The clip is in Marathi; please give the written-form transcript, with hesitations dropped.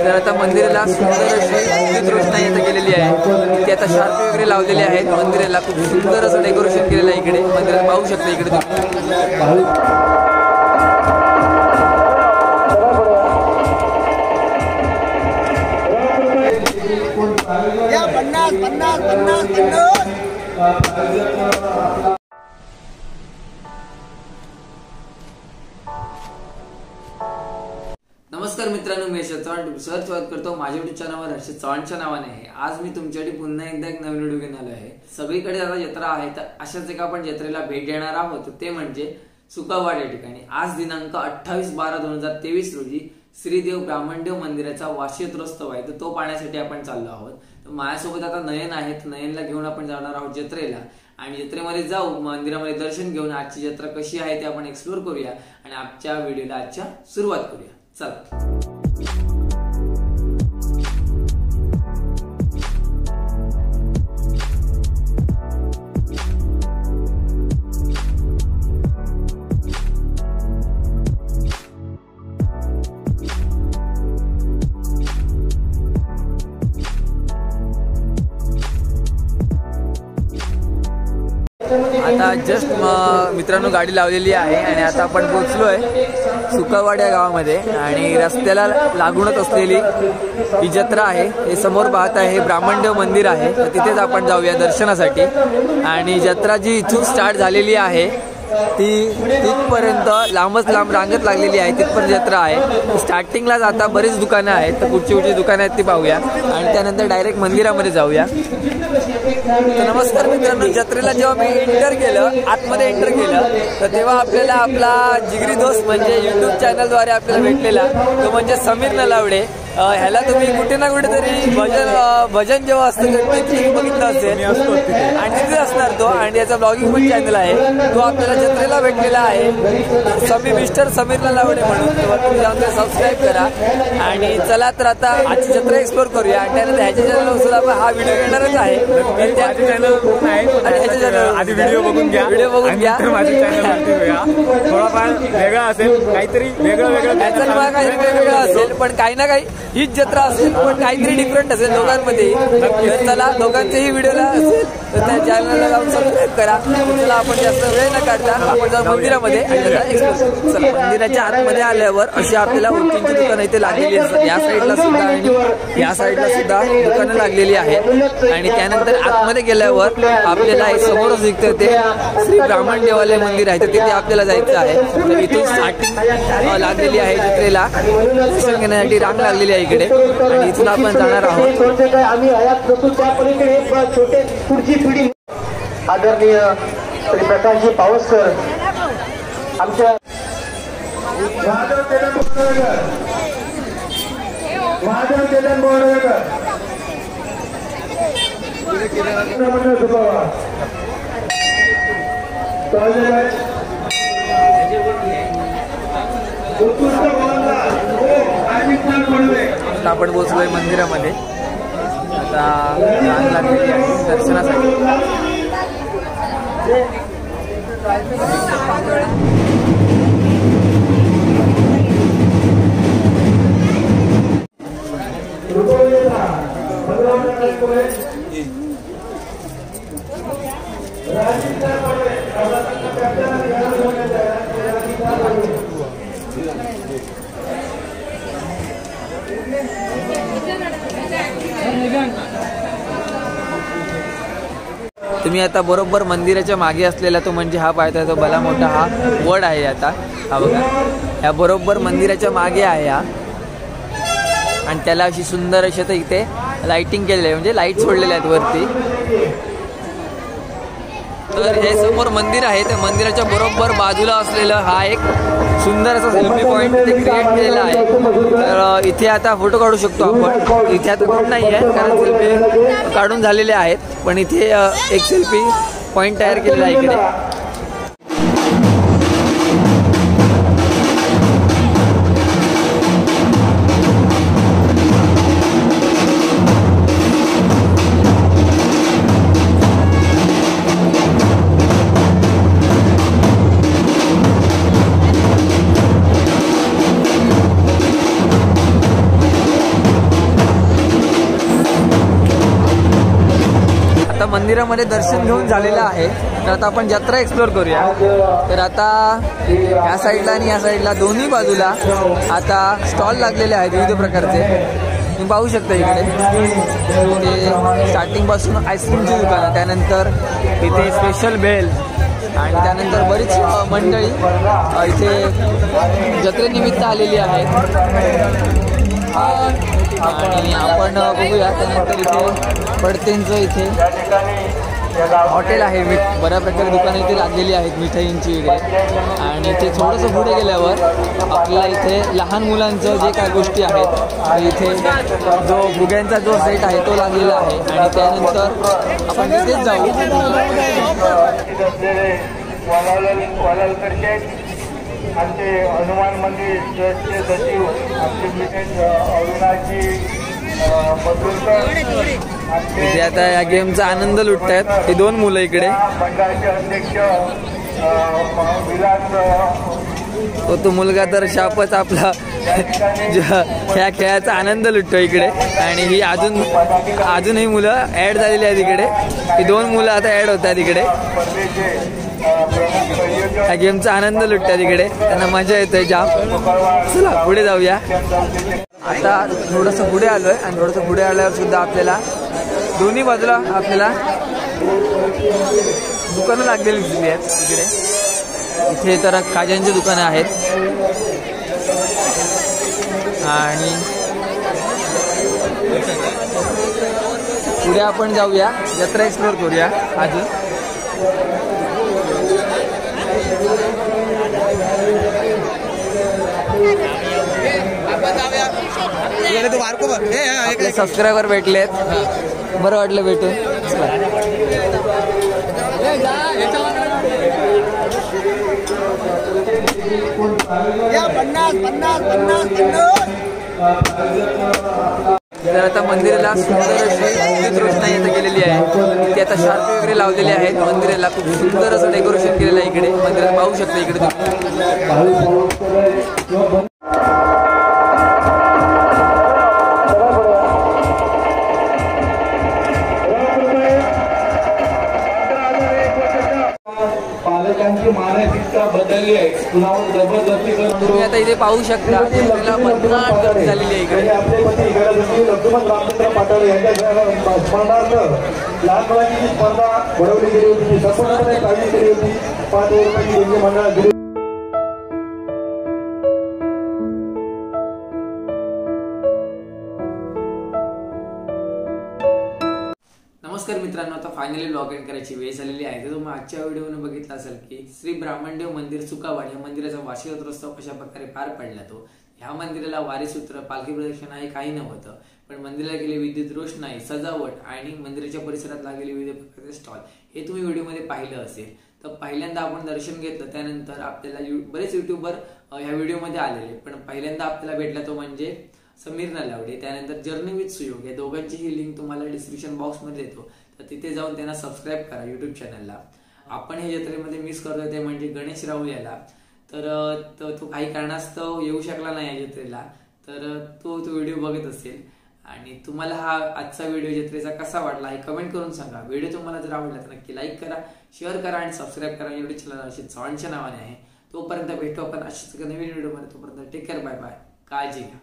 तर आता मंदिराला सुंदर अशी रोषणाई आता केलेली आहे. इथे आता शार्प वगैरे लावलेले आहेत. मंदिराला खूप सुंदर असं डेकोरेशन केलेलं आहे. इकडे मंदिरात पाहू शकता इकडे तुम्ही. नमस्कार मित्रांनो, मी हर्षद चव्हाण स्वागत करतो माझ्या युट्यूब चॅनलवर हर्षद चव्हाणच्या नावाने आहे. आज मी तुमच्यासाठी पुन्हा एकदा एक नवीन व्हिडिओ घेऊन आलो आहे. सगळीकडे आता जत्रा आहे, तर अशाच एका आपण जत्रेला भेट देणार आहोत. ते म्हणजे सुकावाड या ठिकाणी. आज दिनांक 28/12/2023 रोजी श्रीदेव ब्राह्मणदेव मंदिराचा वार्षिकोत्सव आहे, तर तो पाहण्यासाठी आपण चाललो आहोत. तर माझ्यासोबत आता नयन आहेत. नयनला घेऊन आपण जाणार आहोत जत्रेला आणि जत्रेमध्ये जाऊ, मंदिरामध्ये दर्शन घेऊन आजची जत्रा कशी आहे ते आपण एक्सप्लोर करूया आणि आजच्या व्हिडिओला आजच्या सुरुवात करूया. चला. आता जस्ट मित्रांनो गाडी लावलेली आहे आणि आता आपण पोहोचलोय सुकावाड या गावामध्ये आणि रस्त्याला लागूनच असलेली ही जत्रा आहे. हे समोर पाहत आहे हे ब्राह्मणदेव मंदिर आहे, तर तिथेच आपण जाऊया दर्शनासाठी. आणि जत्रा जी इथून स्टार्ट झालेली आहे ती तिथपर्यंत लांबच लांब रांगत लागलेली आहे. तिथपर्यंत जत्रा आहे. स्टार्टिंगलाच आता बरीच दुकानं आहेत, तर कुठची दुकानं आहेत ती पाहूया आणि त्यानंतर डायरेक्ट मंदिरामध्ये जाऊया. तर नमस्कार मित्रांनो, जत्रेला जेव्हा मी आतमध्ये एंटर केलं तर तेव्हा आपल्याला आपला जिगरी दोस्त म्हणजे युट्यूब चॅनलद्वारे आपल्याला भेटलेला तो म्हणजे समीर नलावडे. ह्याला तुम्ही कुठे ना कुठेतरी भजन जेव्हा असतं तिथे बघितलं असेल आणि तिथे असणार तो. आणि याचा ब्लॉगिंग पण चॅनल आहे, तो आपल्याला जत्रेला भेटलेला आहे. मिस्टर समीर नलावडे म्हणून तुम्ही जाऊन सबस्क्राईब करा. आणि चला तर आता आजची जत्रा एक्सप्लोर करूया. आणि त्यानंतर ह्याच्या चॅनलवर सुद्धा हा व्हिडिओ येणारच आहे. आधी व्हिडिओ बघून घ्या, माझ्या चॅनल थोडाफार वेगळा असेल, काहीतरी वेगळं असेल, पण काही ना काही हीच जत्रा असेल पण काहीतरी डिफरंट असेल दोघांमध्ये. तर चला दोघांच्याही व्हिडिओला असेल तर त्या चॅनलला जाऊन सबस्क्राईब करा. चला आपण जास्त वेळ न काढता आपण जाऊ मंदिरामध्ये आणि चला मंदिराच्या आतमध्ये आल्यावर अशी आपल्याला उंचींची दुकानं इथे लागलेली असतात. या साईडला सुद्धा आणि या साईडला सुद्धा दुकानं लागलेली आहेत. आणि त्यानंतर आतमध्ये गेल्यावर आपल्याला एक समोरच दिसतं ते श्री ब्राह्मण देवालय मंदिर आहे, तर तिथे आपल्याला जायचं आहे. तर इथून स्टार्टिंग लागलेली आहे जत्रेला. दर्शन घेण्यासाठी रांग लागलेली आहे इकडे आणि इथून आपण जाणार आहोत. आदरणीय श्री प्रकाशजी पावसकर आमच्या आपण पोहोचलोय मंदिरामध्ये. आता रांग लागलेली आहे दर्शनासाठी. तुम्ही आता बरोबर मंदिराच्या मागे असलेला तो म्हणजे हा पाहताय तो भला मोठा हा वड आहे. आता हा बघा, ह्या बरोबर मंदिराच्या मागे आहे हा. आणि त्याला अशी सुंदर अशी तर इथे लाइटिंग केलेली आहे, म्हणजे लाईट सोडलेले आहेत वरती. तर हे समोर मंदिर आहे, त्या मंदिराच्या बरोबर बाजूला असलेलं हा एक सुंदर असा सेल्फी पॉइंट ते क्रिएट केलेला आहे. तर इथे आता फोटो काढू शकतो आपण. इथे आता कोण नाही आहे कारण सेल्फी काढून झालेले आहेत, पण इथे एक सेल्फी पॉइंट तयार केलेला आहे इकडे. मंदिरामध्ये दर्शन घेऊन झालेलं आहे. तर आता आपण जत्रा एक्सप्लोर करूया. तर आता या साईडला आणि या साईडला दोन्ही बाजूला आता स्टॉल लागलेले आहेत विविध प्रकारचे. तुम्ही पाहू शकता इकडे स्टार्टिंगपासून आईस्क्रीमची दुकानं, त्यानंतर इथे स्पेशल भेल आणि त्यानंतर बरीच मंडळी इथे जत्रेनिमित्त आलेली आहेत. आणि आपण बघूया त्यानंतर इथे पडतेंचं इथे हॉटेल आहे. बऱ्या प्रकारे दुकानं इथे लागलेली आहेत मिठाईंची वगैरे. आणि इथे थोडंसं पुढे गेल्यावर आपल्याला इथे लहान मुलांचं जे काय गोष्टी आहेत इथे जो फुग्यांचा जो सेट आहे तो लागलेला आहे. आणि त्यानंतर आपण तिथेच जाऊ. आमचे हनुमान मंदिर ट्रस्टचे सचिव आमचे मिसेस अविनाशजी इथे आता या गेमचा आनंद लुटतायत ही दोन मुलं इकडे. मंडळाचे अध्यक्ष विलास तो मुलगा तर शापच आपला ह्या खेळाचा आनंद लुटतो इकडे. आणि ही अजूनही मुलं ऍड झालेली आहेत इकडे. ही दोन मुलं आता ऍड होतात इकडे. ह्या गेमचा आनंद लुटतात इकडे, त्यांना मजा येते जाम. चला पुढे जाऊया. आता थोडंसं पुढे आलोय आणि थोडंसं पुढे आल्यावर सुद्धा आपल्याला दोन्ही बाजूला आपल्याला दुकानं लागलेली दिसली आहेत इकडे. इथे तर खाज्यांची दुकानं आहेत. आणि पुढे आपण जाऊया, जत्रा एक्सप्लोर करूया अजून. आपले सबस्क्रायबर भेटलेत, बरं वाटलं भेटून. तर आता मंदिराला सुंदर अशी रोषणाई आता केलेली आहे. ती आता शार्प वगैरे लावलेली आहेत. मंदिराला खूप सुंदर असं डेकोरेशन केलेलं आहे इकडे. मंदिरात पाहू शकता इकडे पालकांची मानसिकता बदलली आहे. कुणावर जबरदस्ती तुम्ही आता इथे पाहू शकता भन्नाट गर्दी झालेली आहे इकडे. आपले पती लक्ष्मण रामचंद्र पाटोळे यांच्या स्मरणार्थ लहान मुलांची स्पर्धा भरवली गेली होती. संपूर्णपणे काढली गेली होती. 5 रुपयाची देणगी मंडळात दिली. नमस्कार मित्रांनो, आता फायनली लॉग इन करायची वेळ झालेली आहे. तर तुम्ही आजच्या व्हिडिओने बघितलं असेल की श्री ब्राह्मणदेव मंदिर सुकावाडी या मंदिराचा वार्षिक रथोत्सव कशा प्रकारे पार पडला. तो ह्या मंदिराला वारीसूत्र, पालखी प्रदक्षिणा हे काही नव्हतं, पण मंदिराला गेले विद्युत रोषणाई, सजावट आणि मंदिराच्या परिसरात लागलेले विविध प्रकारचे स्टॉल हे तुम्ही व्हिडिओमध्ये पाहिलं असेल. तर पहिल्यांदा आपण दर्शन घेतलं, त्यानंतर आपल्याला बरेच युट्यूबर ह्या व्हिडिओमध्ये आलेले, पण पहिल्यांदा आपल्याला भेटला तो म्हणजे समीर नलावडे. त्यानंतर जर्नी विथ सुयोग या दोघांचीही लिंक तुम्हाला डिस्क्रिप्शन बॉक्समध्ये देतो. तर तिथे जाऊन त्यांना सबस्क्राईब करा युट्यूब चॅनलला. आपण हे जत्रेमध्ये मिस करतोय ते म्हणजे गणेश राहुल याला. तर तो काही कारणास्तव येऊ शकला नाही या जत्रेला. तर तो व्हिडिओ बघत असेल. आणि तुम्हाला हा आजचा व्हिडिओ जत्रेचा कसा वाटला हे कमेंट करून सांगा. व्हिडिओ तुम्हाला जर आवडला तर नक्की लाईक करा, शेअर करा आणि सबस्क्राईब करा. युट्यूब चॅनल अशीच चव्हाणच्या नावाने आहे. तोपर्यंत भेटू आपण अशीच नवीन व्हिडिओमध्ये. तोपर्यंत टेक केअर, बाय बाय, काळजी घ्या.